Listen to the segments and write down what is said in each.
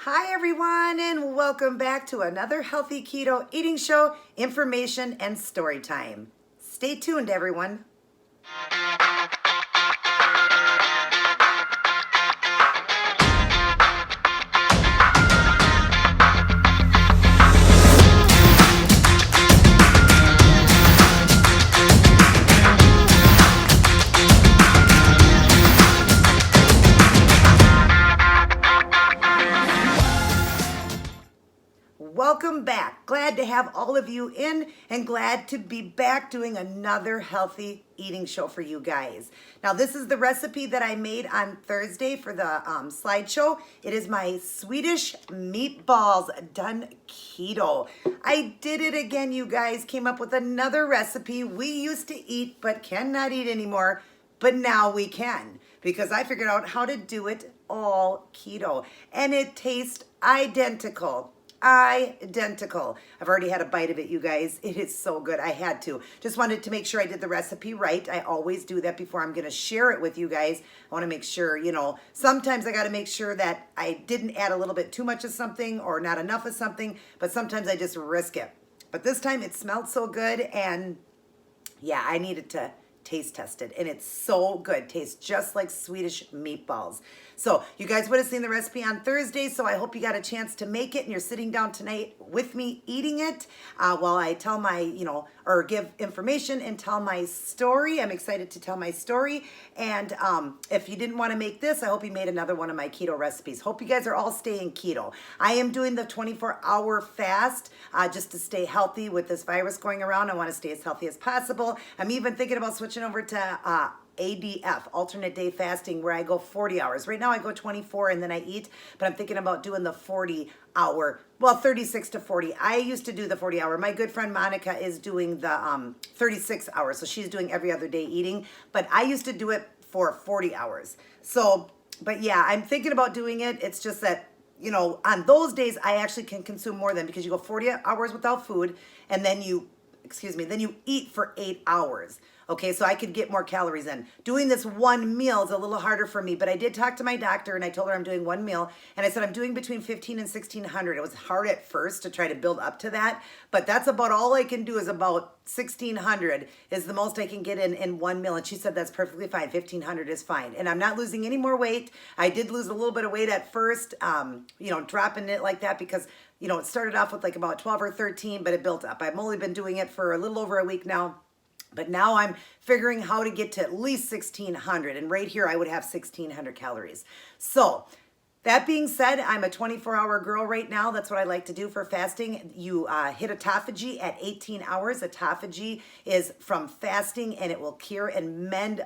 Hi everyone, and welcome back to another healthy keto eating show, information and story time. Stay tuned, everyone. Welcome back. Glad to have all of you in and glad to be back doing another healthy eating show for you guys. Now, this is the recipe that I made on Thursday for the slideshow. It is my Swedish meatballs done keto. I did it again, you guys. Came up with another recipe we used to eat but cannot eat anymore, but now we can because I figured out how to do it all keto and it tastes identical. Identical. I've already had a bite of it, you guys. It is so good. I had to. Just wanted to make sure I did the recipe right. I always do that before I'm going to share it with you guys. I want to make sure, sometimes I got to make sure that I didn't add a little bit too much of something or not enough of something, but sometimes I just risk it. But this time it smelled so good and yeah, I needed to taste test it and it's so good. Tastes just like Swedish meatballs. So you guys would have seen the recipe on Thursday, so I hope you got a chance to make it and you're sitting down tonight with me eating it while I tell my, or give information and tell my story. I'm excited to tell my story. And if you didn't want to make this, I hope you made another one of my keto recipes. Hope you guys are all staying keto. I am doing the 24-hour fast just to stay healthy with this virus going around. I want to stay as healthy as possible. I'm even thinking about switching over to ADF, alternate day fasting, where I go 40 hours. Right now I go 24 and then I eat, but I'm thinking about doing the 40-hour, 36 to 40. I used to do the 40-hour. My good friend Monica is doing the 36 hours, so she's doing every other day eating, but I used to do it for 40 hours. So, but yeah, I'm thinking about doing it. It's just that, on those days I actually can consume more than, because you go 40 hours without food and then you eat for 8 hours. Okay, so I could get more calories in. Doing this one meal is a little harder for me, but I did talk to my doctor and I told her I'm doing one meal and I said I'm doing between 1,500 and 1,600. It was hard at first to try to build up to that, but that's about all I can do is about 1,600 is the most I can get in one meal. And she said that's perfectly fine. 1,500 is fine. And I'm not losing any more weight. I did lose a little bit of weight at first, dropping it like that because it started off with like about 12 or 13, but it built up. I've only been doing it for a little over a week now. But now I'm figuring how to get to at least 1,600. And right here, I would have 1,600 calories. So that being said, I'm a 24-hour girl right now. That's what I like to do for fasting. You hit autophagy at 18 hours. Autophagy is from fasting, and it will cure and mend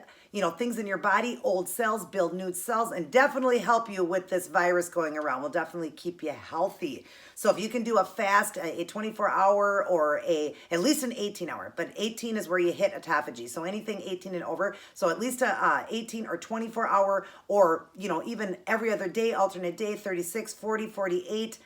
things in your body, old cells, build new cells, and definitely help you with this virus going around. Will definitely keep you healthy. So if you can do a fast, a 24-hour or at least an 18-hour, but 18 is where you hit autophagy. So anything 18 and over. So at least a 18 or 24-hour or, even every other day, alternate day, 36, 40, 48,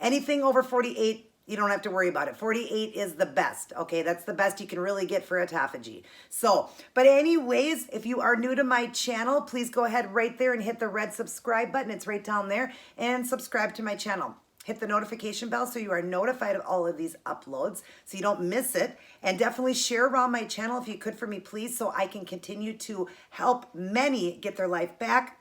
anything over 48, you don't have to worry about it. 48 is the best, okay? That's the best you can really get for autophagy. So, but anyways, if you are new to my channel, please go ahead right there and hit the red subscribe button. It's right down there. And subscribe to my channel. Hit the notification bell so you are notified of all of these uploads so you don't miss it. And definitely share around my channel if you could for me, please, so I can continue to help many get their life back.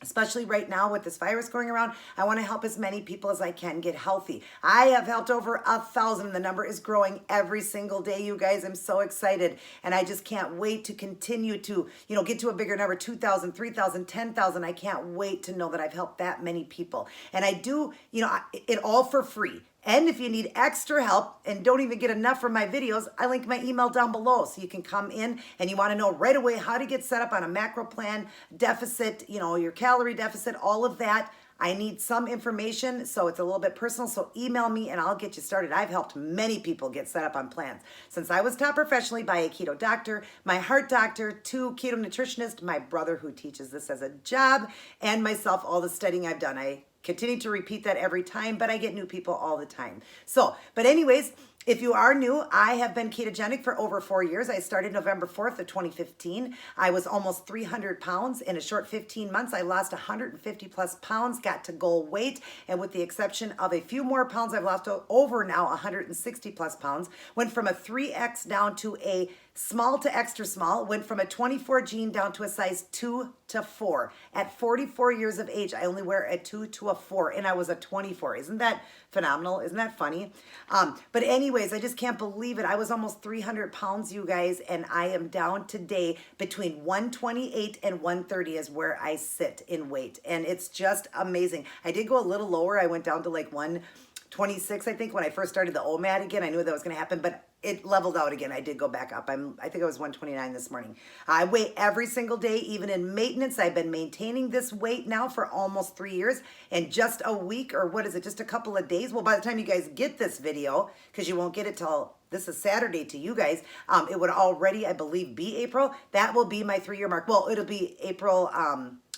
Especially right now with this virus going around, I want to help as many people as I can get healthy. I have helped over 1,000 and the number is growing every single day, you guys. I'm so excited and I just can't wait to continue to, get to a bigger number, 2,000, 3,000, 10,000. I can't wait to know that I've helped that many people. And I do, it all for free. And if you need extra help and don't even get enough from my videos, I link my email down below so you can come in and you want to know right away how to get set up on a macro plan, deficit, your calorie deficit, all of that. I need some information, so it's a little bit personal, so email me and I'll get you started. I've helped many people get set up on plans. Since I was taught professionally by a keto doctor, my heart doctor, 2 keto nutritionists, my brother who teaches this as a job, and myself, all the studying I've done. I continue to repeat that every time, but I get new people all the time. So, but anyways, If you are new, I have been ketogenic for over 4 years. I started November 4th of 2015. I was almost 300 pounds. In a short 15 months, I lost 150 plus pounds, got to goal weight, and with the exception of a few more pounds, I've lost over now 160 plus pounds. Went from a 3X down to a small to extra small, went from a 24 jean down to a size 2 to 4. At 44 years of age, I only wear a 2 to a 4, and I was a 24. Isn't that phenomenal? Isn't that funny? But anyways, I just can't believe it. I was almost 300 pounds, you guys, and I am down today between 128 and 130 is where I sit in weight, and it's just amazing. I did go a little lower. I went down to like 126, I think, when I first started the OMAD again. I knew that was going to happen, but it leveled out again. I did go back up. I think I was 129 this morning. I weigh every single day, even in maintenance. I've been maintaining this weight now for almost 3 years, and just a week, or what is it, just a couple of days? Well, by the time you guys get this video, because you won't get it till this is Saturday to you guys, it would already, I believe, be April. That will be my 3-year mark. Well, it'll be April,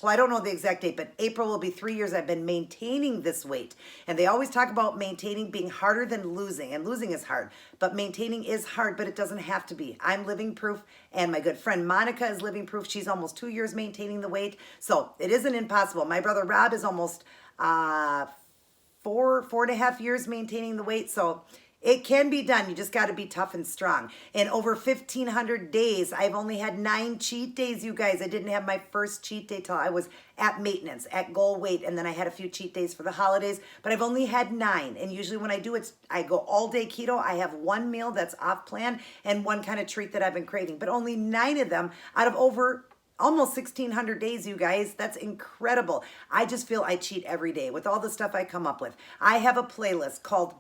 well, I don't know the exact date, but April will be 3 years I've been maintaining this weight. And they always talk about maintaining being harder than losing, and losing is hard, but maintaining is hard, but it doesn't have to be. I'm living proof, and my good friend Monica is living proof. She's almost 2 years maintaining the weight, so it isn't impossible. My brother Rob is almost 4.5 years maintaining the weight, so it can be done. You just got to be tough and strong. In over 1,500 days, I've only had 9 cheat days, you guys. I didn't have my first cheat day till I was at maintenance, at goal weight, and then I had a few cheat days for the holidays, but I've only had 9. And usually when I do it, I go all day keto. I have one meal that's off plan and one kind of treat that I've been craving, but only 9 of them out of over almost 1,600 days, you guys. That's incredible. I just feel I cheat every day with all the stuff I come up with. I have a playlist called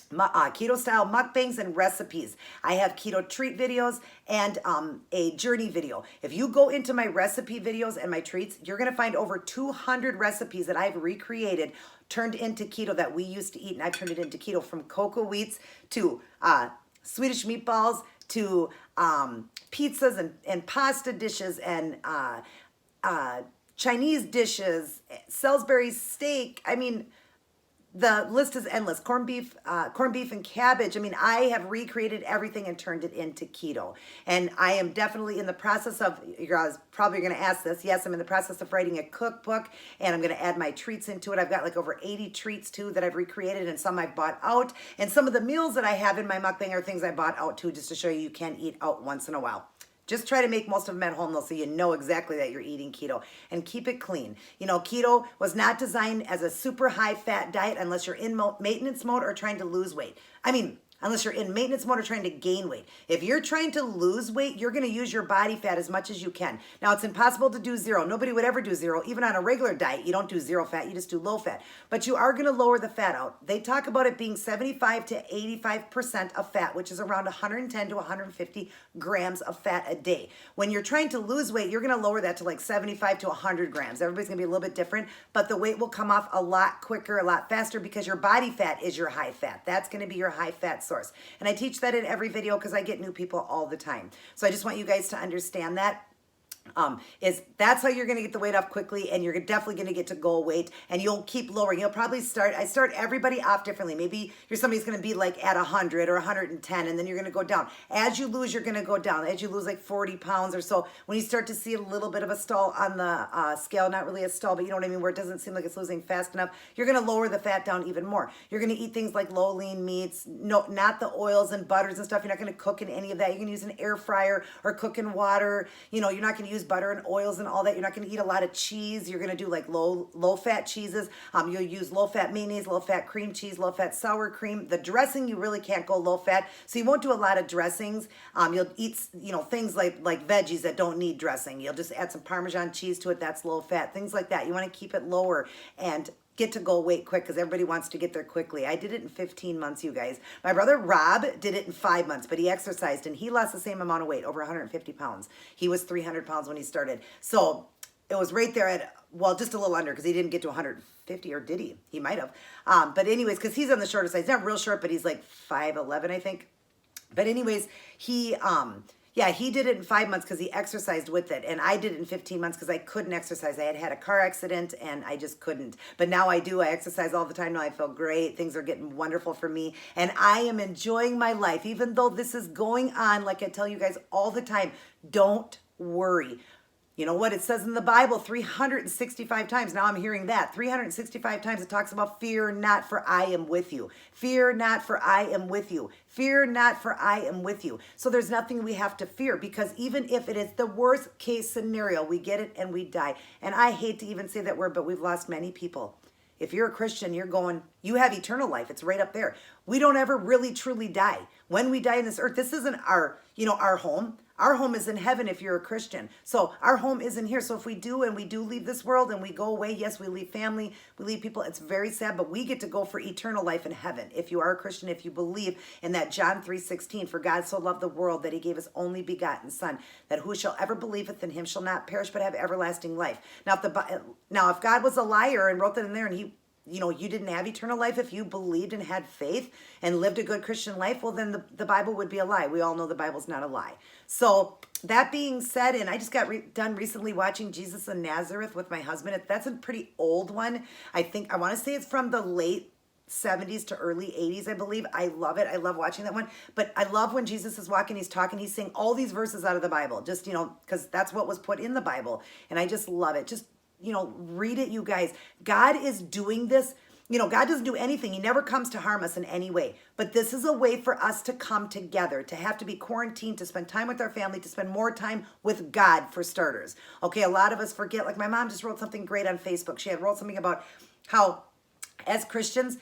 keto style mukbangs and recipes. I have keto treat videos and a journey video. If you go into my recipe videos and my treats, you're going to find over 200 recipes that I've recreated, turned into keto that we used to eat, and I've turned it into keto, from cocoa wheats to Swedish meatballs to pizzas and pasta dishes and Chinese dishes, Salisbury steak. I mean, the list is endless. Corned beef and cabbage. I mean, I have recreated everything and turned it into keto. And I am definitely in the process of, you guys probably going to ask this. Yes, I'm in the process of writing a cookbook, and I'm going to add my treats into it. I've got like over 80 treats too that I've recreated, and some I've bought out. And some of the meals that I have in my mukbang are things I bought out too, just to show you can eat out once in a while. Just try to make most of them at home though, so you know exactly that you're eating keto, and keep it clean. You know, keto was not designed as a super high fat diet unless you're in maintenance mode or trying to lose weight. I mean, unless you're in maintenance mode or trying to gain weight. If you're trying to lose weight, you're going to use your body fat as much as you can. Now, it's impossible to do zero. Nobody would ever do zero. Even on a regular diet, you don't do zero fat, you just do low fat. But you are going to lower the fat out. They talk about it being 75 to 85% of fat, which is around 110 to 150 grams of fat a day. When you're trying to lose weight, you're going to lower that to like 75 to 100 grams. Everybody's going to be a little bit different, but the weight will come off a lot quicker, a lot faster, because your body fat is your high fat. That's going to be your high fat source. And I teach that in every video because I get new people all the time. So I just want you guys to understand that. That's how you're going to get the weight off quickly, and you're definitely going to get to goal weight, and you'll keep lowering. You'll probably I start everybody off differently. Maybe somebody's going to be like at 100 or 110, and then you're going to go down. As you lose, you're going to go down. As you lose like 40 pounds or so, when you start to see a little bit of a stall on the scale, not really a stall, but you know what I mean, where it doesn't seem like it's losing fast enough, you're going to lower the fat down even more. You're going to eat things like low lean meats, not the oils and butters and stuff. You're not going to cook in any of that. You can use an air fryer or cook in water. You know, you're not going to use butter and oils and all that. You're not going to eat a lot of cheese. You're going to do like low fat cheeses. You'll use low fat mayonnaise, low fat cream cheese, low fat sour cream. The dressing, you really can't go low fat, so you won't do a lot of dressings. You'll eat things like veggies that don't need dressing. You'll just add some Parmesan cheese to it. That's low fat. Things like that. You want to keep it lower and get to goal weight quick, because everybody wants to get there quickly. I did it in 15 months, you guys. My brother Rob did it in 5 months, but he exercised and he lost the same amount of weight, over 150 pounds. He was 300 pounds when he started. So it was right there at, well, just a little under, because he didn't get to 150, or did he? He might have. But anyways, because he's on the shorter side. He's not real short, but he's like 5'11", I think. But anyways, he Yeah, he did it in 5 months because he exercised with it. And I did it in 15 months because I couldn't exercise. I had had a car accident and I just couldn't. But now I do. I exercise all the time now. I feel great. Things are getting wonderful for me. And I am enjoying my life. Even though this is going on, like I tell you guys all the time, don't worry. You know what? It says in the Bible 365 times. Now I'm hearing that. 365 times it talks about fear not, for I am with you. Fear not, for I am with you. Fear not, for I am with you. So there's nothing we have to fear, because even if it is the worst case scenario, we get it and we die. And I hate to even say that word, but we've lost many people. If you're a Christian, you have eternal life. It's right up there. We don't ever really truly die. When we die in this earth, this isn't our home. Our home is in heaven if you're a Christian. So our home isn't here. So if we do leave this world and we go away, yes, we leave family, we leave people. It's very sad, but we get to go for eternal life in heaven. If you are a Christian, if you believe in that John 3:16, for God so loved the world that he gave his only begotten son, that who shall ever believeth in him shall not perish but have everlasting life. Now, if God was a liar and wrote that in there, and you didn't have eternal life if you believed and had faith and lived a good Christian life, well, then the Bible would be a lie. We all know the Bible's not a lie. So that being said, and I just got done recently watching Jesus of Nazareth with my husband. That's a pretty old one. I want to say it's from the late 70s to early 80s, I believe. I love it. I love watching that one. But I love when Jesus is walking, he's talking, he's saying all these verses out of the Bible, just, because that's what was put in the Bible. And I just love it. Just read it, you guys. God is doing this. God doesn't do anything. He never comes to harm us in any way. But this is a way for us to come together, to have to be quarantined, to spend time with our family, to spend more time with God, for starters. Okay, a lot of us forget. Like my mom just wrote something great on Facebook. She had wrote something about how, as Christians,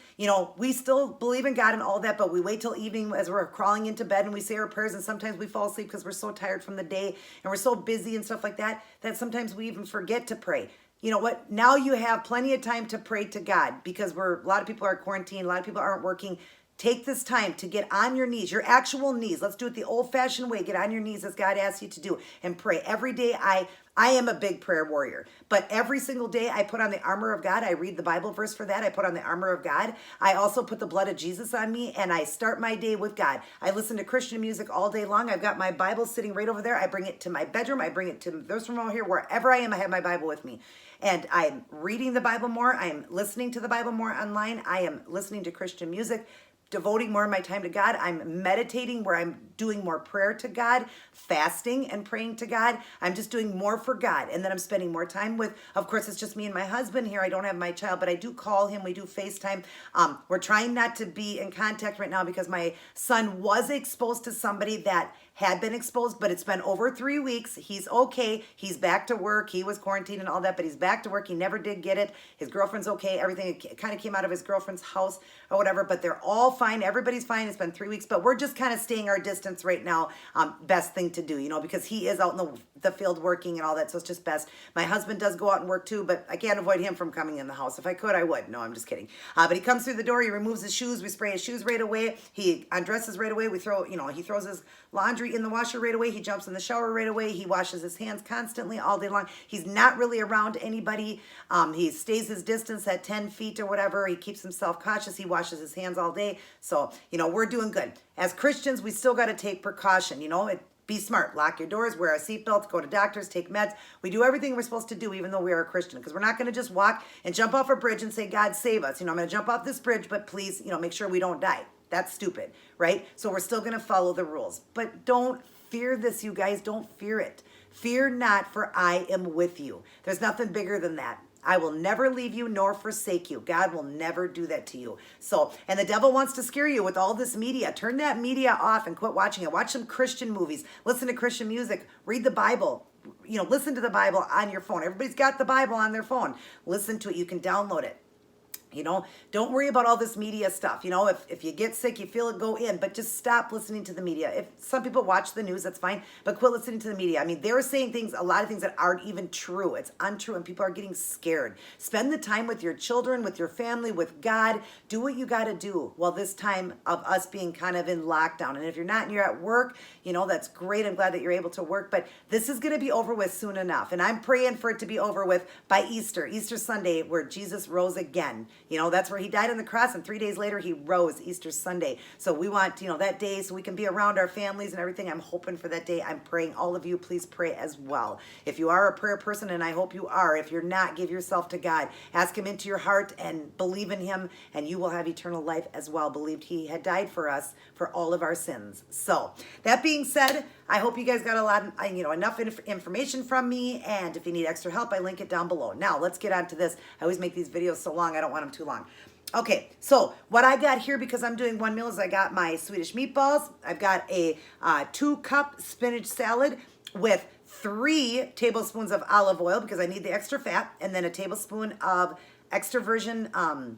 we still believe in God and all that, but we wait till evening as we're crawling into bed and we say our prayers, and sometimes we fall asleep because we're so tired from the day and we're so busy and stuff like that, that sometimes we even forget to pray. You know what? Now you have plenty of time to pray to God, because a lot of people are quarantined, a lot of people aren't working. Take this time to get on your knees, your actual knees. Let's do it the old-fashioned way. Get on your knees as God asks you to do, and pray. Every day I am a big prayer warrior, but every single day I put on the armor of God. I read the Bible verse for that. I put on the armor of God. I also put the blood of Jesus on me, and I start my day with God. I listen to Christian music all day long. I've got my Bible sitting right over there. I bring it to my bedroom. I bring it to this room over here. Wherever I am, I have my Bible with me. And I'm reading the Bible more. I am listening to the Bible more online. I am listening to Christian music, devoting more of my time to God. I'm meditating, where I'm doing more prayer to God, fasting and praying to God. I'm just doing more for God. And then I'm spending more time with, of course, it's just me and my husband here. I don't have my child, but I do call him. We do FaceTime. We're trying not to be in contact right now because my son was exposed to somebody that had been exposed, but it's been over 3 weeks. He's okay. He's back to work. He was quarantined and all that, but he's back to work. He never did get it. His girlfriend's okay. Everything kind of came out of his girlfriend's house or whatever, but they're all fine. Everybody's fine. It's been 3 weeks, but we're just kind of staying our distance right now. Best thing to do, because he is out in the field working and all that, so it's just best. My husband does go out and work too, but I can't avoid him from coming in the house. If I could, I would. No, I'm just kidding. But he comes through the door. He removes his shoes. We spray his shoes right away. He undresses right away. We throw, he throws his laundry in the washer right away. He jumps in the shower right away. He washes his hands constantly all day long. He's not really around anybody. He stays his distance at 10 feet or whatever. He keeps himself cautious. He washes his hands all day. So, we're doing good. As Christians, we still got to take precaution. Be smart. Lock your doors, wear a seatbelt, go to doctors, take meds. We do everything we're supposed to do, even though we are a Christian, because we're not going to just walk and jump off a bridge and say, God, save us. I'm going to jump off this bridge, but please, make sure we don't die. That's stupid, right? So we're still going to follow the rules. But don't fear this, you guys. Don't fear it. Fear not, for I am with you. There's nothing bigger than that. I will never leave you nor forsake you. God will never do that to you. So, and the devil wants to scare you with all this media. Turn that media off and quit watching it. Watch some Christian movies. Listen to Christian music. Read the Bible. Listen to the Bible on your phone. Everybody's got the Bible on their phone. Listen to it. You can download it. Don't worry about all this media stuff. If you get sick, you feel it, go in, but just stop listening to the media. If some people watch the news, that's fine, but quit listening to the media. They're saying a lot of things that aren't even true. It's untrue, and people are getting scared. Spend the time with your children, with your family, with God. Do what you got to do while this time of us being kind of in lockdown. And if you're not and you're at work, that's great. I'm glad that you're able to work, but this is going to be over with soon enough. And I'm praying for it to be over with by Easter Sunday, where Jesus rose again. You know, that's where he died on the cross, and 3 days later he rose, Easter Sunday. So we want, you know, that day so we can be around our families and everything. I'm hoping for that day. I'm praying. All of you, please pray as well. If you are a prayer person, and I hope you are, if you're not, give yourself to God. Ask him into your heart and believe in him, and you will have eternal life as well. Believed he had died for us for all of our sins. So that being said, I hope you guys got a lot, you know, enough information from me, and if you need extra help, I link it down below. Now, let's get on to this. I always make these videos so long, I don't want them too long. Okay, so what I got here, because I'm doing one meal, is I got my Swedish meatballs. I've got a 2-cup spinach salad with 3 tablespoons of olive oil, because I need the extra fat, and then a tablespoon of extra virgin olive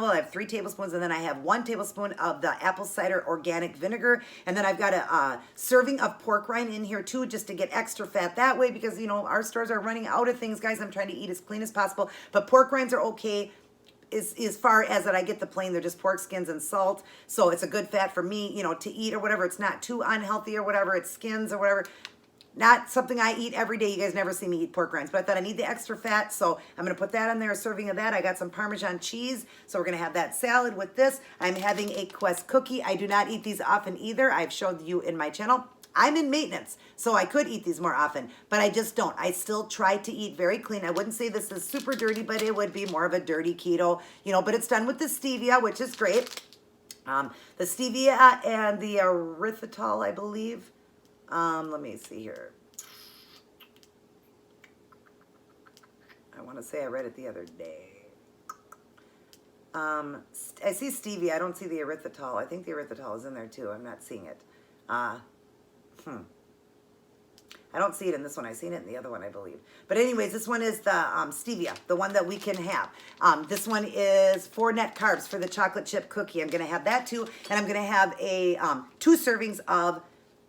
oil. I have 3 tablespoons, and then I have 1 tablespoon of the apple cider organic vinegar, and then I've got a serving of pork rind in here too, just to get extra fat that way, because, you know, our stores are running out of things, guys. I'm trying to eat as clean as possible, but pork rinds are okay as far as that I get the plain. They're just pork skins and salt, so it's a good fat for me, you know, to eat or whatever. It's not too unhealthy or whatever. It's skins or whatever. Not something I eat every day. You guys never see me eat pork rinds, but I thought I need the extra fat, so I'm going to put that on there, a serving of that. I got some Parmesan cheese, so we're going to have that salad with this. I'm having a Quest cookie. I do not eat these often either. I've showed you in my channel. I'm in maintenance, so I could eat these more often, but I just don't. I still try to eat very clean. I wouldn't say this is super dirty, but it would be more of a dirty keto, you know, but it's done with the stevia, which is great. The stevia and the erythritol, I believe. Let me see here. I want to say I read it the other day. I see stevia. I don't see the erythritol. I think the erythritol is in there too. I'm not seeing it. I don't see it in this one. I've seen it in the other one, I believe. But anyways, this one is the stevia, the one that we can have. This one is 4 net carbs for the chocolate chip cookie. I'm going to have that too. And I'm going to have a 2 servings of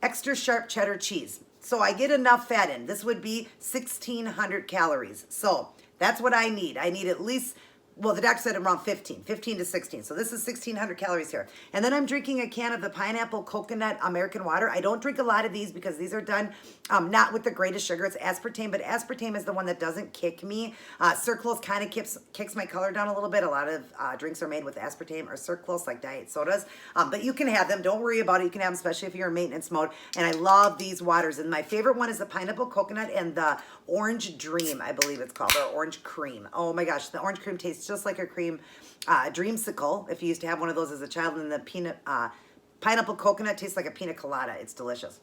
extra sharp cheddar cheese. So I get enough fat in. This would be 1,600 calories. So that's what I need. I need at least, well, the doctor said around 15 to 16. So this is 1,600 calories here. And then I'm drinking a can of the pineapple coconut American water. I don't drink a lot of these because these are done not with the greatest sugar. It's aspartame, but aspartame is the one that doesn't kick me. Sucralose kind of kicks my color down a little bit. A lot of drinks are made with aspartame or sucralose, like diet sodas. But you can have them. Don't worry about it. You can have them, especially if you're in maintenance mode. And I love these waters. And my favorite one is the pineapple coconut and the orange dream, I believe it's called, or orange cream. Oh my gosh, the orange cream tastes just like a cream dreamsicle, if you used to have one of those as a child, and the pineapple coconut tastes like a pina colada. It's delicious.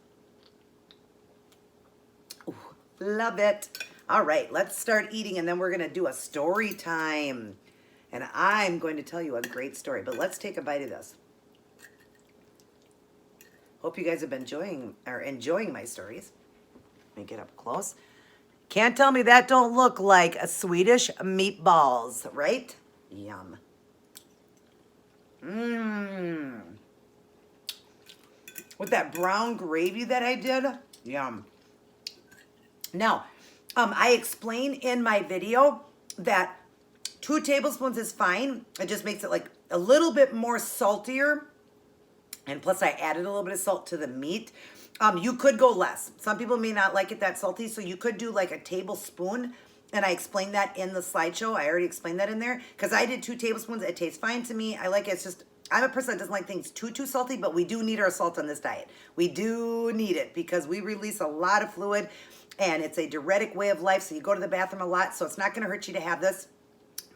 Ooh, love it. All right, let's start eating, and then we're going to do a story time. And I'm going to tell you a great story, but let's take a bite of this. Hope you guys have been enjoying my stories. Let me get up close. Can't tell me that don't look like a Swedish meatballs, right? Yum. Mmm. With that brown gravy that I did, yum. Now, I explain in my video that 2 tablespoons is fine. It just makes it like a little bit more saltier. And plus I added a little bit of salt to the meat. You could go less. Some people may not like it that salty, so you could do like a tablespoon. And I explained that in the slideshow. I already explained that in there because I did 2 tablespoons. It tastes fine to me. I like it. It's just, I'm a person that doesn't like things too salty, but we do need our salt on this diet. We do need it because we release a lot of fluid, and it's a diuretic way of life. So you go to the bathroom a lot, so it's not going to hurt you to have this.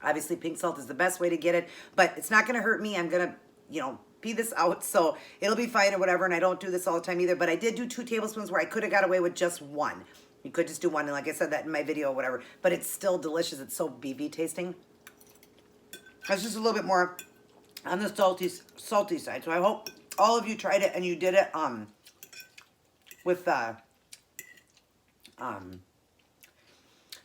Obviously, pink salt is the best way to get it, but it's not going to hurt me. I'm going to, you know, pee this out, so it'll be fine or whatever, and I don't do this all the time either, but I did do 2 tablespoons where I could have got away with just 1. You could just do 1, and like I said that in my video or whatever, but it's still delicious. It's so beefy tasting. It's just a little bit more on the salty side, so I hope all of you tried it and you did it with that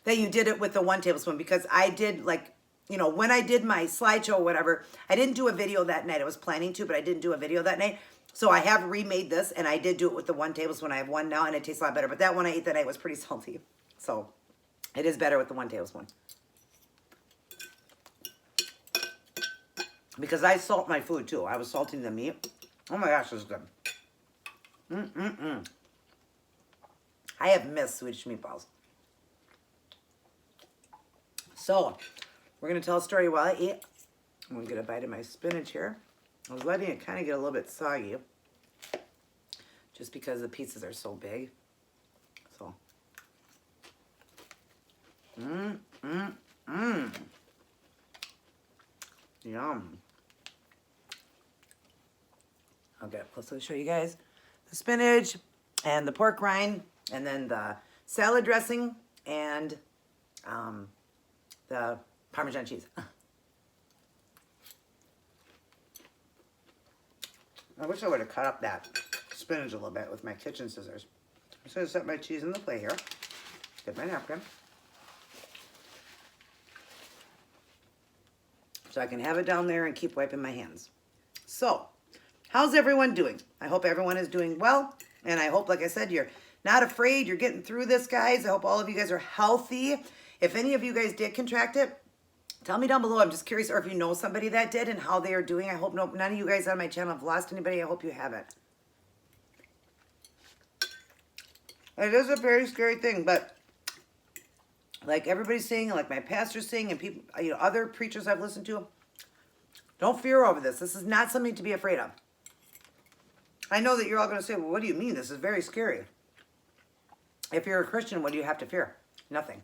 you did it with the 1 tablespoon, because I did, like, you know, when I did my slideshow or whatever, I didn't do a video that night. I was planning to, but I didn't do a video that night. So I have remade this, and I did do it with the 1 tablespoon. I have 1 now, and it tastes a lot better. But that one I ate that night was pretty salty. So it is better with the 1 tablespoon. Because I salt my food, too. I was salting the meat. Oh, my gosh, this is good. I have missed Swedish meatballs. So we're going to tell a story while I eat. I'm going to get a bite of my spinach here. I was letting it kind of get a little bit soggy just because the pieces are so big. So, yum. I'll get up close to show you guys the spinach and the pork rind, and then the salad dressing and the Parmesan cheese. I wish I would have cut up that spinach a little bit with my kitchen scissors. I'm just going to set my cheese in the plate here. Get my napkin. So I can have it down there and keep wiping my hands. So, how's everyone doing? I hope everyone is doing well. And I hope, like I said, you're not afraid. You're getting through this, guys. I hope all of you guys are healthy. If any of you guys did contract it, tell me down below. I'm just curious, or if you know somebody that did and how they are doing. I hope none of you guys on my channel have lost anybody. I hope you haven't. It is a very scary thing, but like everybody's saying, like my pastor's saying, and people, other preachers I've listened to, don't fear over this. This is not something to be afraid of. I know that you're all going to say, well, what do you mean? This is very scary. If you're a Christian, what do you have to fear? Nothing.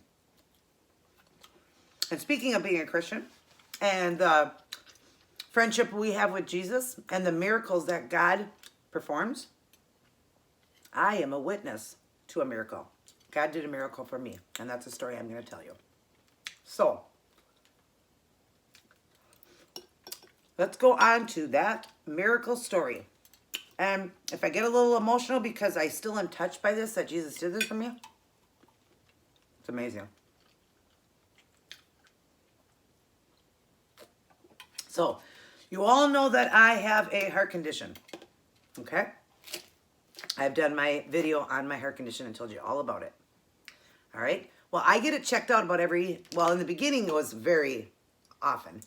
And speaking of being a Christian and the friendship we have with Jesus and the miracles that God performs, I am a witness to a miracle. God did a miracle for me, and that's a story I'm going to tell you. So, let's go on to that miracle story. And if I get a little emotional because I still am touched by this, that Jesus did this for me, it's amazing. So, you all know that I have a heart condition, okay? I've done my video on my heart condition and told you all about it, all right? Well, I get it checked out about in the beginning it was very often.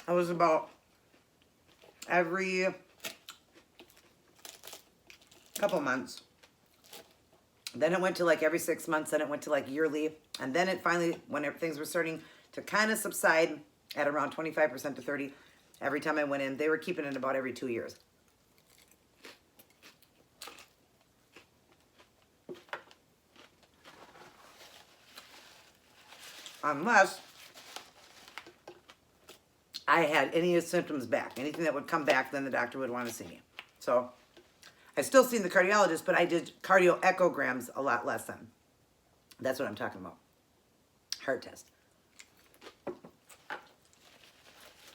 It was about every couple months. Then it went to like every 6 months, then it went to like yearly, and then it finally, when things were starting to kind of subside at around 25% to 30%, every time I went in, they were keeping it about every 2 years. Unless I had any symptoms back. Anything that would come back, then the doctor would want to see me. So I still seen the cardiologist, but I did cardio echograms a lot less then. That's what I'm talking about. Heart test.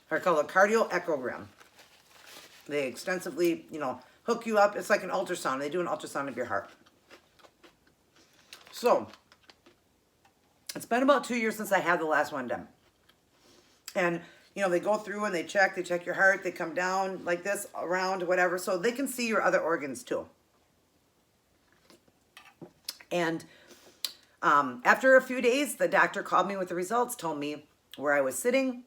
They're called a cardio echogram. They extensively, hook you up. It's like an ultrasound. They do an ultrasound of your heart. So, it's been about 2 years since I had the last one done. And, they go through and they check your heart, they come down like this, around, whatever, so they can see your other organs too. And after a few days, the doctor called me with the results, told me where I was sitting,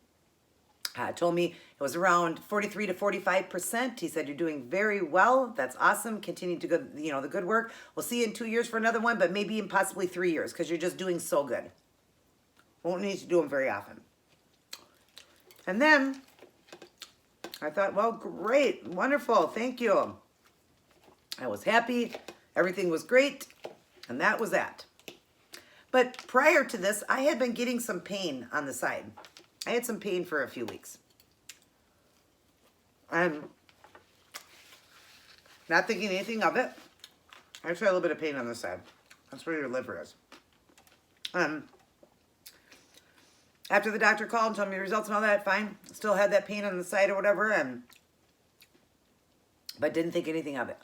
told me it was around 43 to 45%. He said, you're doing very well. That's awesome. Continue to go, the good work. We'll see you in 2 years for another one, but maybe in possibly 3 years because you're just doing so good. Won't need to do them very often. And then I thought, well, great, wonderful, thank you. I was happy. Everything was great. And that was that. But prior to this, I had been getting some pain on the side. I had some pain for a few weeks. I'm not thinking anything of it. I just had a little bit of pain on the side. That's where your liver is. After the doctor called and told me the results and all that, fine. Still had that pain on the side or whatever, but didn't think anything of it.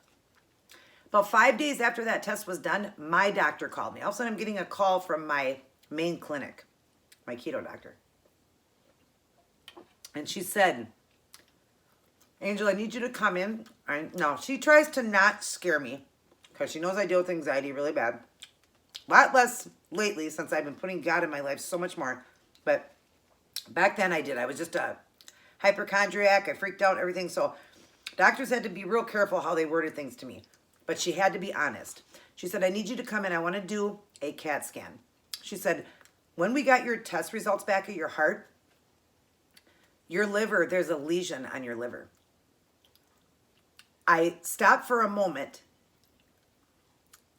About 5 days after that test was done, my doctor called me. All of a sudden, I'm getting a call from my main clinic, my keto doctor. And she said, Angel, I need you to come in. No, she tries to not scare me because she knows I deal with anxiety really bad. A lot less lately since I've been putting God in my life so much more. But back then I did. I was just a hypochondriac. I freaked out, everything. So doctors had to be real careful how they worded things to me. But she had to be honest. She said, I need you to come in. I want to do a CAT scan. She said, when we got your test results back at your heart, your liver, there's a lesion on your liver. I stopped for a moment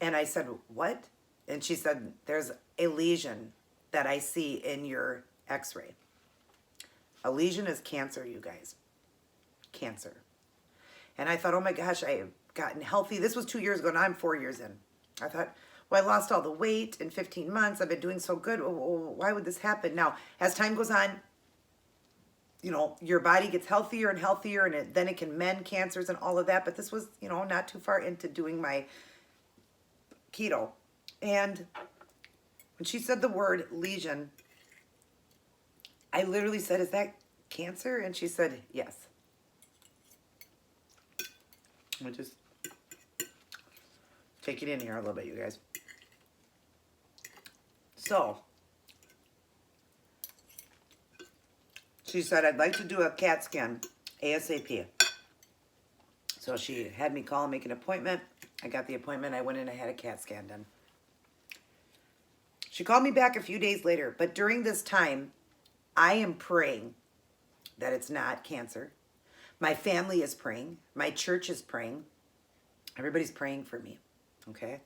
and I said, what? And she said, there's a lesion that I see in your x-ray. A lesion is cancer, you guys. Cancer. And I thought, oh my gosh, I have gotten healthy. This was 2 years ago, and I'm 4 years in. I thought, well, I lost all the weight in 15 months. I've been doing so good. Why would this happen? Now, as time goes on, you know, your body gets healthier and healthier, and then it can mend cancers and all of that. But this was, you know, not too far into doing my keto. And when she said the word lesion, I literally said, is that cancer? And she said, yes. I'm going to just take it in here a little bit, you guys. So, she said, I'd like to do a CAT scan ASAP. So she had me call and make an appointment. I got the appointment. I went in and I had a CAT scan done. She called me back a few days later, but during this time, I am praying that it's not cancer. My family is praying. My church is praying. Everybody's praying for me, okay?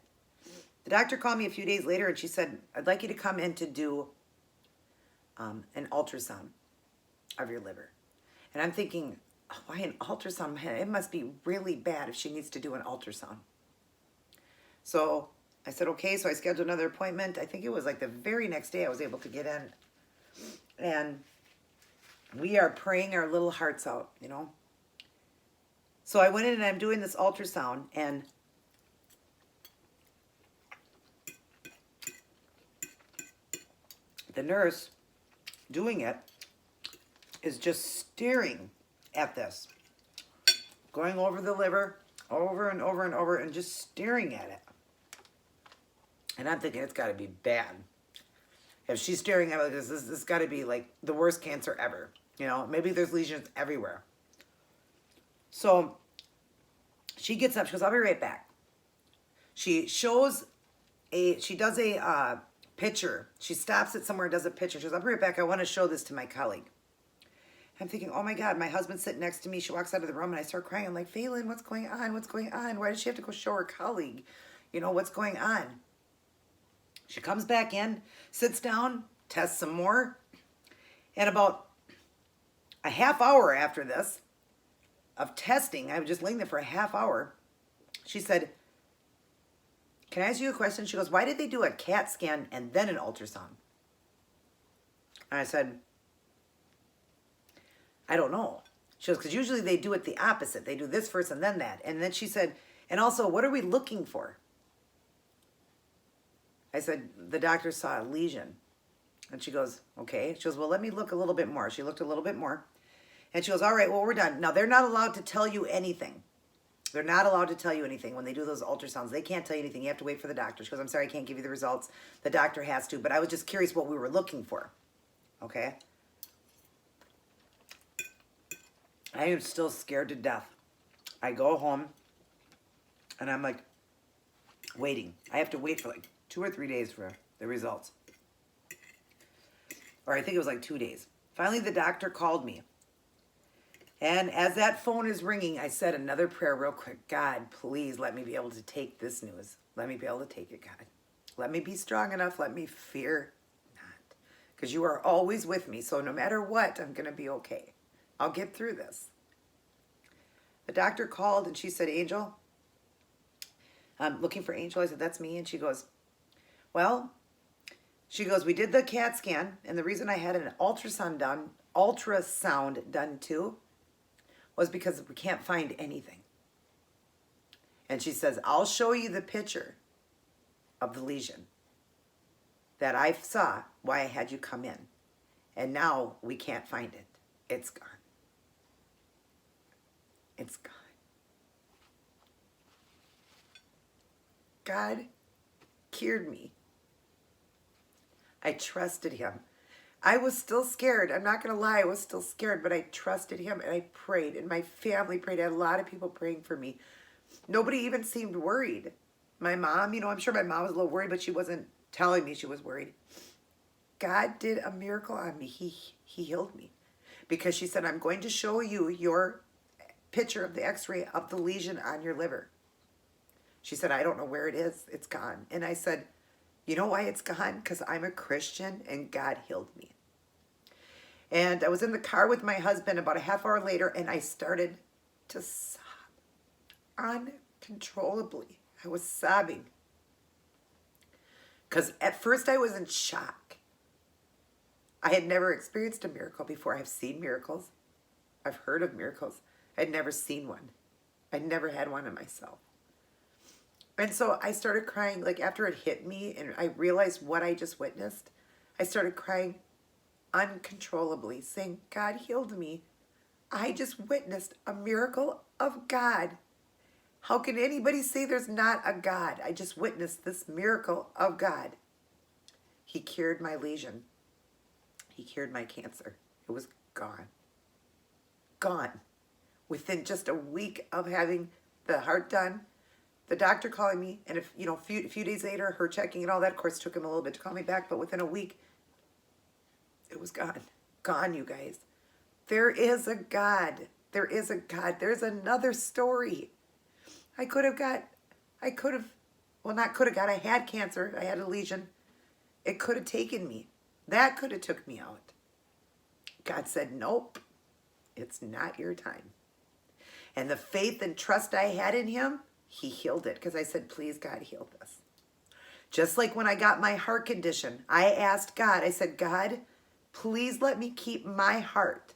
The doctor called me a few days later and she said, I'd like you to come in to do an ultrasound of your liver. And I'm thinking, oh, why an ultrasound? Man, it must be really bad if she needs to do an ultrasound. So I said, okay, so I scheduled another appointment. I think it was like the very next day I was able to get in. And we are praying our little hearts out, you know. So I went in and I'm doing this ultrasound, and the nurse doing it is just staring at this, going over the liver over and over and over and just staring at it. And I'm thinking, it's got to be bad. If she's staring at it like this, this got to be like the worst cancer ever. You know, maybe there's lesions everywhere. So she gets up. She goes, I'll be right back. She does a picture. She stops it somewhere and does a picture. She goes, I'll be right back. I want to show this to my colleague. I'm thinking, oh my God, my husband's sitting next to me. She walks out of the room and I start crying. I'm like, Phelan, what's going on? What's going on? Why does she have to go show her colleague? You know, what's going on? She comes back in, sits down, tests some more. And about a half hour after this of testing, I was just laying there for a half hour. She said, can I ask you a question? She goes, why did they do a CAT scan and then an ultrasound? And I said, I don't know. She goes, because usually they do it the opposite. They do this first and then that. And then she said, and also, what are we looking for? I said, the doctor saw a lesion. And she goes, okay. She goes, well, let me look a little bit more. She looked a little bit more. And she goes, all right, well, we're done. Now, they're not allowed to tell you anything. They're not allowed to tell you anything when they do those ultrasounds. They can't tell you anything. You have to wait for the doctor. She goes, I'm sorry, I can't give you the results. The doctor has to. But I was just curious what we were looking for. Okay? I am still scared to death. I go home, and I'm like waiting. I have to wait for like 2 or 3 days for the results. Or I think it was like 2 days. Finally, the doctor called me. And as that phone is ringing, I said another prayer real quick. God, please let me be able to take this news. Let me be able to take it, God. Let me be strong enough. Let me fear not. Because you are always with me. So no matter what, I'm going to be okay. I'll get through this. The doctor called and she said, Angel, I'm looking for Angel. I said, that's me. And she goes, well, she goes, we did the CAT scan. And the reason I had an ultrasound done too was because we can't find anything. And she says, I'll show you the picture of the lesion that I saw why I had you come in. And now we can't find it. It's gone. It's gone. God cured me. I trusted him. I was still scared. I'm not going to lie. I was still scared, but I trusted him and I prayed and my family prayed. I had a lot of people praying for me. Nobody even seemed worried. My mom, you know, I'm sure my mom was a little worried, but she wasn't telling me she was worried. God did a miracle on me. He healed me. Because she said, I'm going to show you your picture of the x-ray of the lesion on your liver. She said, I don't know where it is. It's gone. And I said, you know why it's gone? Because I'm a Christian and God healed me. And I was in the car with my husband about a half hour later, and I started to sob uncontrollably. I was sobbing. Because at first I was in shock. I had never experienced a miracle before. I've seen miracles. I've heard of miracles. I'd never seen one. I'd never had one in myself. And so I started crying, like after it hit me and I realized what I just witnessed, I started crying uncontrollably, saying, God healed me. I just witnessed a miracle of God. How can anybody say there's not a God? I just witnessed this miracle of God. He cured my lesion. He cured my cancer. It was gone. Gone. Within just a week of having the heart done, the doctor calling me, and a few days later, her checking and all that, of course, took him a little bit to call me back, but within a week, it was gone. Gone, you guys. There is a God. There is a God. There's another story. I had cancer. I had a lesion. It could have taken me. That could have took me out. God said, nope, it's not your time. And the faith and trust I had in him, he healed it. Because I said, please, God, heal this. Just like when I got my heart condition, I asked God, I said, God, please let me keep my heart.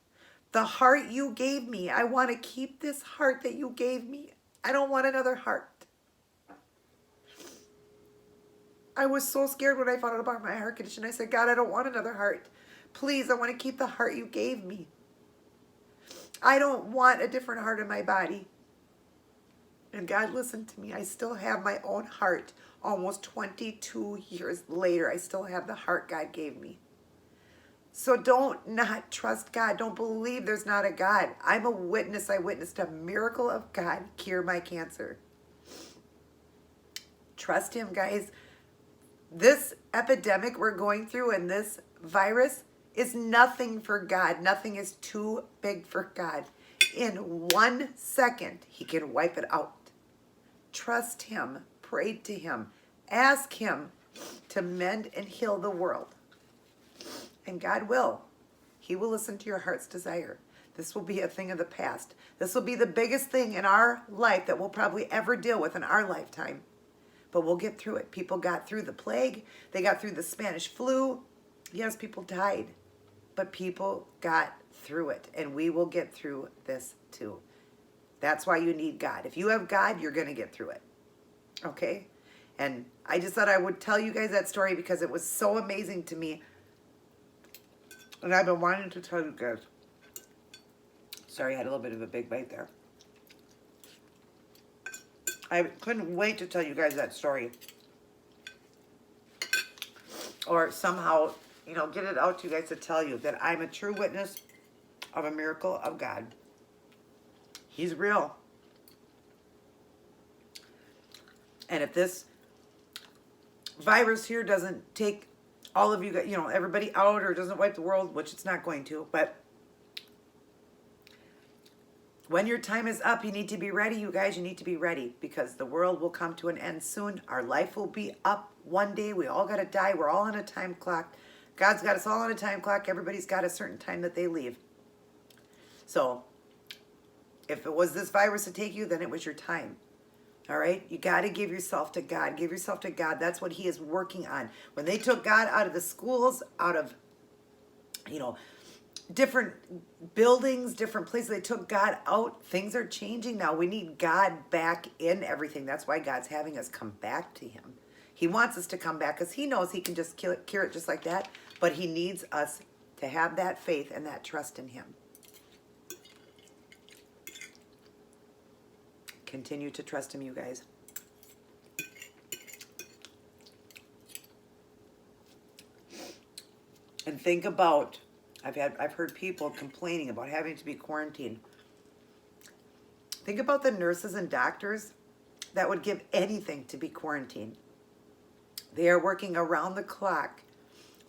The heart you gave me. I want to keep this heart that you gave me. I don't want another heart. I was so scared when I found out about my heart condition. I said, God, I don't want another heart. Please, I want to keep the heart you gave me. I don't want a different heart in my body. And God listened to me. I still have my own heart. Almost 22 years later, I still have the heart God gave me. So don't not trust God. Don't believe there's not a God. I'm a witness. I witnessed a miracle of God cure my cancer. Trust him, guys. This epidemic we're going through and this virus is nothing for God. Nothing is too big for God. In 1 second, he can wipe it out. Trust him. Pray to him. Ask him to mend and heal the world. And God will. He will listen to your heart's desire. This will be a thing of the past. This will be the biggest thing in our life that we'll probably ever deal with in our lifetime. But we'll get through it. People got through the plague. They got through the Spanish flu. Yes, people died. But people got through it. And we will get through this too. That's why you need God. If you have God, you're going to get through it. Okay? And I just thought I would tell you guys that story because it was so amazing to me. And I've been wanting to tell you guys. Sorry, I had a little bit of a big bite there. I couldn't wait to tell you guys that story. Or somehow, get it out to you guys to tell you that I'm a true witness of a miracle of God. He's real. And if this virus here doesn't take all of you, everybody out or doesn't wipe the world, which it's not going to, but when your time is up, you need to be ready, you guys. You need to be ready because the world will come to an end soon. Our life will be up one day. We all got to die. We're all on a time clock. God's got us all on a time clock. Everybody's got a certain time that they leave. So if it was this virus to take you, then it was your time. All right? You got to give yourself to God. Give yourself to God. That's what he is working on. When they took God out of the schools, out of, different buildings, different places, they took God out. Things are changing now. We need God back in everything. That's why God's having us come back to him. He wants us to come back because he knows he can just cure it just like that. But he needs us to have that faith and that trust in him. Continue to trust him, you guys. And think about, I've heard people complaining about having to be quarantined. Think about the nurses and doctors that would give anything to be quarantined. They are working around the clock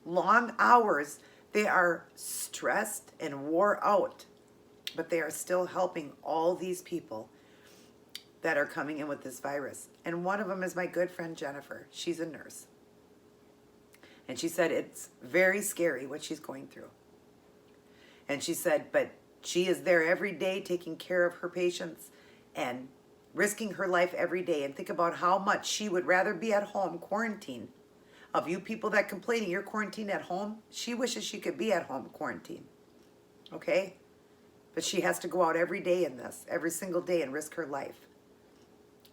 long hours. They are stressed and wore out, but they are still helping all these people that are coming in with this virus. And one of them is my good friend Jennifer. She's a nurse. And she said it's very scary what she's going through. And she said, but she is there every day taking care of her patients and risking her life every day. And think about how much she would rather be at home quarantined. Of you people that complaining you're quarantined at home, she wishes she could be at home quarantined. Okay? But she has to go out every day in this, every single day, and risk her life.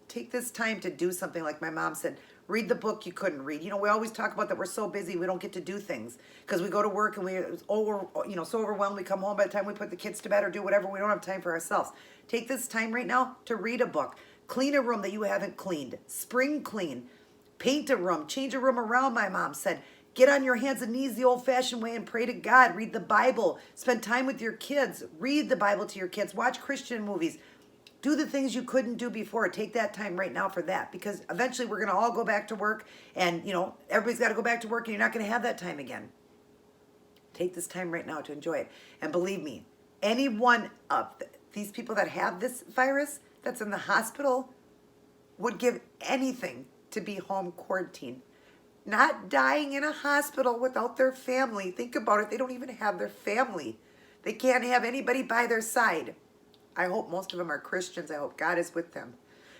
Take this time to do something like my mom said. Read the book you couldn't read. You know, we always talk about that we're so busy we don't get to do things because we go to work and we're so overwhelmed. We come home by the time we put the kids to bed or do whatever. We don't have time for ourselves. Take this time right now to read a book. Clean a room that you haven't cleaned. Spring clean. Paint a room. Change a room around, my mom said. Get on your hands and knees the old-fashioned way and pray to God. Read the Bible. Spend time with your kids. Read the Bible to your kids. Watch Christian movies. Do the things you couldn't do before. Take that time right now for that, because eventually we're going to all go back to work, and everybody's got to go back to work, and you're not going to have that time again. Take this time right now to enjoy it. And believe me, any one of these people that have this virus that's in the hospital would give anything to be home quarantined. Not dying in a hospital without their family. Think about it. They don't even have their family. They can't have anybody by their side. I hope most of them are Christians. I hope God is with them.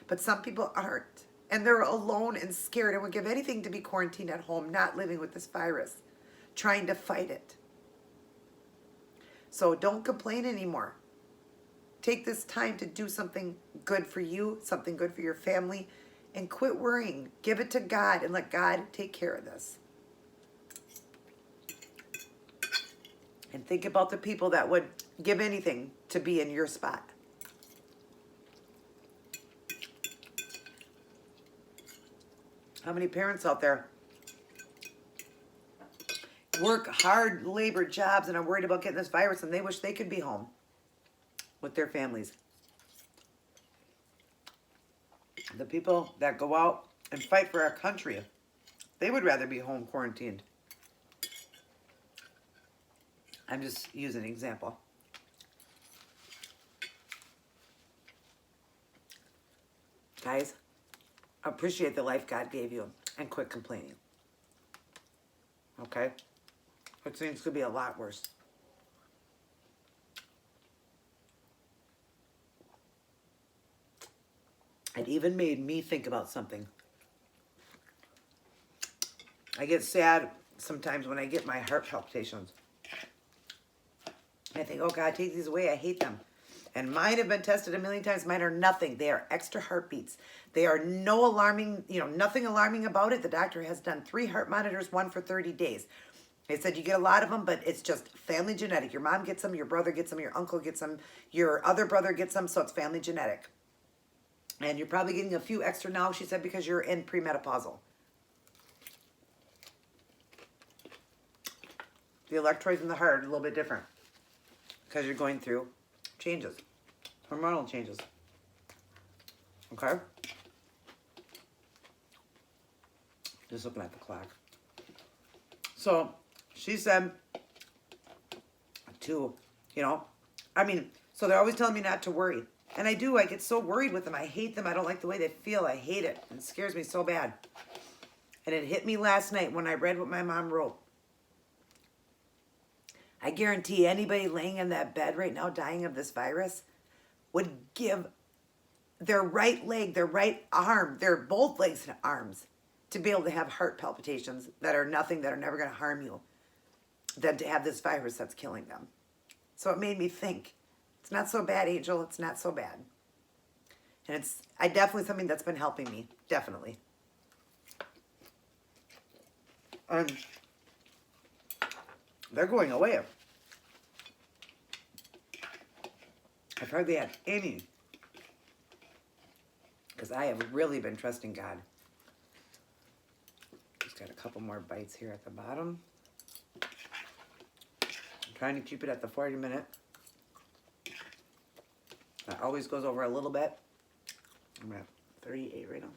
But some people aren't. And they're alone and scared and would give anything to be quarantined at home, not living with this virus, trying to fight it. So don't complain anymore. Take this time to do something good for you, something good for your family, and quit worrying. Give it to God and let God take care of this. And think about the people that would give anything to be in your spot. How many parents out there work hard labor jobs and are worried about getting this virus, and they wish they could be home with their families? The people that go out and fight for our country, they would rather be home quarantined. I'm just using an example. Guys, appreciate the life God gave you and quit complaining. Okay? It seems to be a lot worse. It even made me think about something. I get sad sometimes when I get my heart palpitations. I think, oh God, take these away. I hate them. And mine have been tested a million times. Mine are nothing. They are extra heartbeats. They are no alarming, nothing alarming about it. The doctor has done 3 heart monitors, 1 for 30 days. They said you get a lot of them, but it's just family genetic. Your mom gets them, your brother gets them, your uncle gets them, your other brother gets them, so it's family genetic. And you're probably getting a few extra now, she said, because you're in premenopausal. The electrodes in the heart are a little bit different because you're going through changes, hormonal changes. Okay? Just looking at the clock. So she said to, so they're always telling me not to worry. And I do. I get so worried with them. I hate them. I don't like the way they feel. I hate it. It scares me so bad. And it hit me last night when I read what my mom wrote. I guarantee anybody laying in that bed right now dying of this virus would give their right leg, their right arm, their both legs and arms to be able to have heart palpitations that are nothing, that are never going to harm you, than to have this virus that's killing them. So it made me think, it's not so bad, Angel. It's not so bad. And it's definitely something that's been helping me. Definitely. They're going away. I've hardly had any, because I have really been trusting God. Just got a couple more bites here at the bottom. I'm trying to keep it at the 40-minute. That always goes over a little bit. I'm at 38 right now.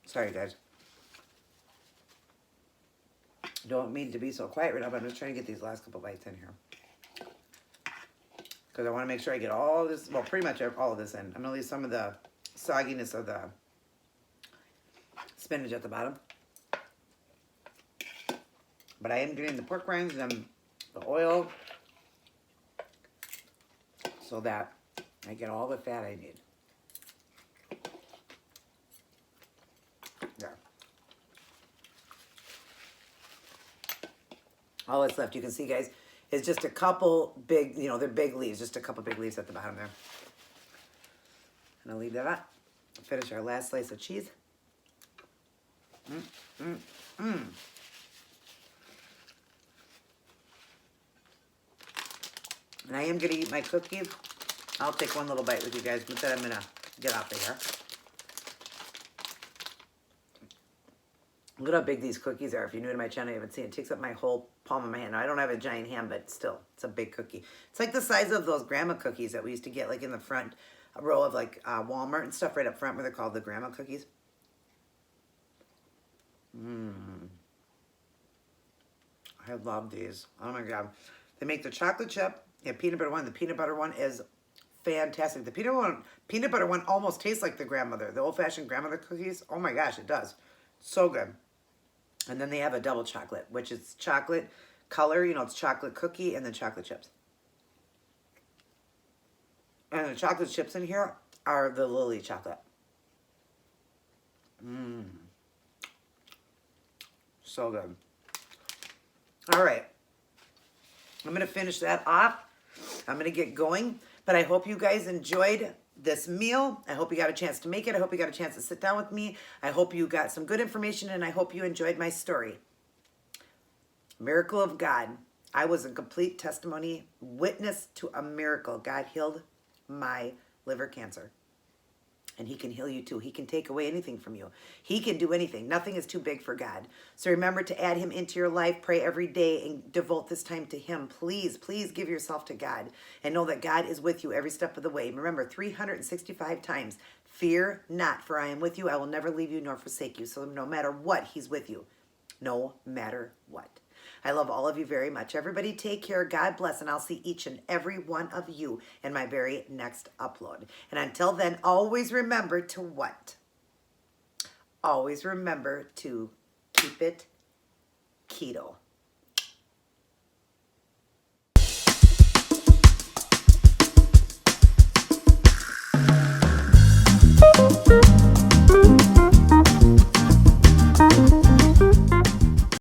Sorry, guys. Don't mean to be so quiet right now, but I'm just trying to get these last couple bites in here. Because I want to make sure I get all this, well, pretty much all of this in. I'm going to leave some of the sogginess of the spinach at the bottom. But I am getting the pork rinds and the oil so that I get all the fat I need. There. All that's left, you can see, guys, is just a couple big, you know, they're big leaves, just a couple big leaves at the bottom there. And I'll leave that up. Finish our last slice of cheese. And I am going to eat my cookies. I'll take one little bite with you guys, but then I'm going to get off of here. Look at how big these cookies are. If you're new to my channel, you haven't seen it. It takes up my whole palm of my hand. Now, I don't have a giant hand, but still, it's a big cookie. It's like the size of those grandma cookies that we used to get like in the front row of like Walmart and stuff right up front where they're called the grandma cookies. I love these. Oh my God. They make the chocolate chip and peanut butter one. The peanut butter one is fantastic. The peanut butter one almost tastes like the grandmother, the old-fashioned grandmother cookies. Oh my gosh, it does. So good. And then they have a double chocolate, which is chocolate color. You know, it's chocolate cookie and then chocolate chips. And the chocolate chips in here are the Lily chocolate. So good. All right. I'm going to finish that off. I'm going to get going. But I hope you guys enjoyed this meal. I hope you got a chance to make it. I hope you got a chance to sit down with me. I hope you got some good information, and I hope you enjoyed my story. Miracle of God. I was a complete testimony, witness to a miracle. God healed my liver cancer. And he can heal you too. He can take away anything from you. He can do anything. Nothing is too big for God. So remember to add him into your life. Pray every day and devote this time to him. Please, please give yourself to God. And know that God is with you every step of the way. Remember, 365 times, fear not, for I am with you. I will never leave you nor forsake you. So no matter what, he's with you. No matter what. I love all of you very much. Everybody take care. God bless. And I'll see each and every one of you in my very next upload. And until then, always remember to what? Always remember to keep it keto.